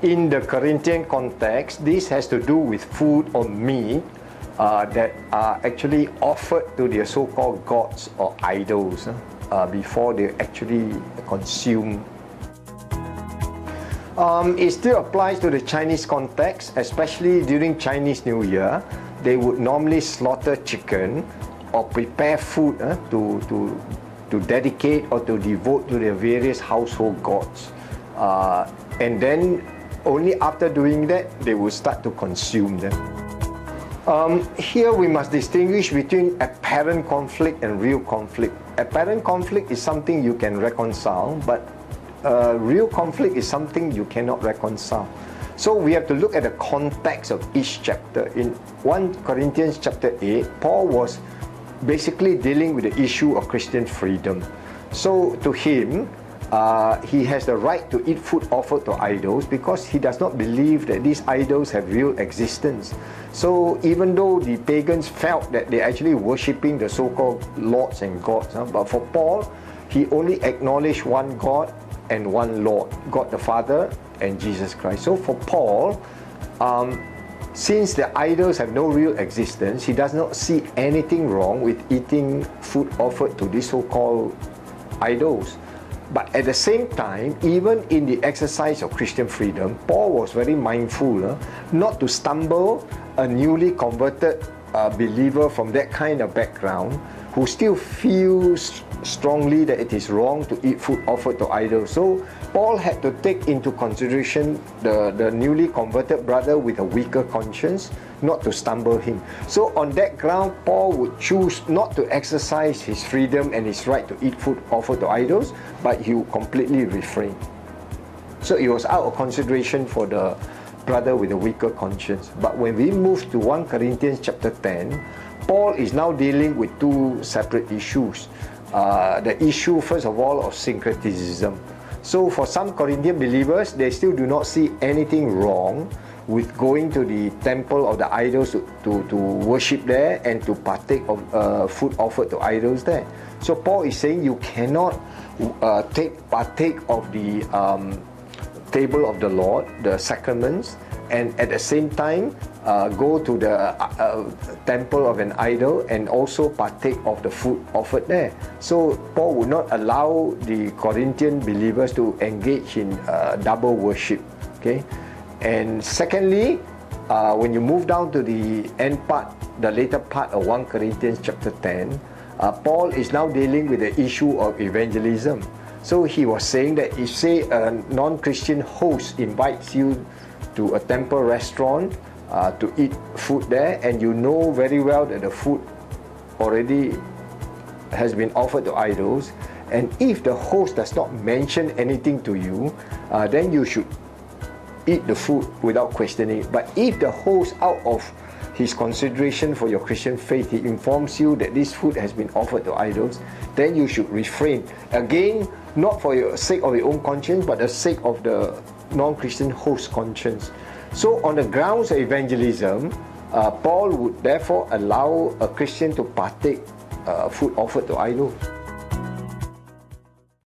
In the Corinthian context, this has to do with food or meat that are actually offered to their so-called gods or idols before they actually consume. It still applies to the Chinese context, especially during Chinese New Year. They would normally slaughter chicken or prepare food to dedicate or to devote to their various household gods. And then only after doing that, they will start to consume them. Here we must distinguish between apparent conflict and real conflict. Apparent conflict is something you can reconcile, but real conflict is something you cannot reconcile. So we have to look at the context of each chapter. In 1 Corinthians chapter 8, Paul was basically dealing with the issue of Christian freedom. So to him, he has the right to eat food offered to idols because he does not believe that these idols have real existence. So even though the pagans felt that they're actually worshipping the so-called lords and gods, but for Paul, he only acknowledged one God and one Lord, God the Father and Jesus Christ. So for Paul, since the idols have no real existence, he does not see anything wrong with eating food offered to these so-called idols. But at the same time, even in the exercise of Christian freedom, Paul was very mindful not to stumble a newly converted believer from that kind of background who still feels strongly that it is wrong to eat food offered to idols. So Paul had to take into consideration the newly converted brother with a weaker conscience, not to stumble him. So on that ground, Paul would choose not to exercise his freedom and his right to eat food offered to idols, but he would completely refrain. So it was out of consideration for the brother with a weaker conscience. But when we move to 1 Corinthians chapter 10, Paul is now dealing with two separate issues. The issue, first of all, of syncretism. So for some Corinthian believers, they still do not see anything wrong with going to the temple of the idols to worship there and to partake of food offered to idols there. So Paul is saying you cannot partake of the table of the Lord, the sacraments, and at the same time go to the temple of an idol and also partake of the food offered there. So Paul would not allow the Corinthian believers to engage in double worship. Okay, and secondly, when you move down to the end part, the later part of 1 Corinthians chapter 10, Paul is now dealing with the issue of evangelism. So he was saying that if, say, a non-Christian host invites you to a temple restaurant to eat food there, and you know very well that the food already has been offered to idols, and if the host does not mention anything to you, then you should eat the food without questioning. But if the host, out of his consideration for your Christian faith, he informs you that this food has been offered to idols, then you should refrain. Again, not for the sake of your own conscience, but the sake of the non-Christian host conscience. So on the grounds of evangelism, Paul would therefore allow a Christian to partake food offered to idols.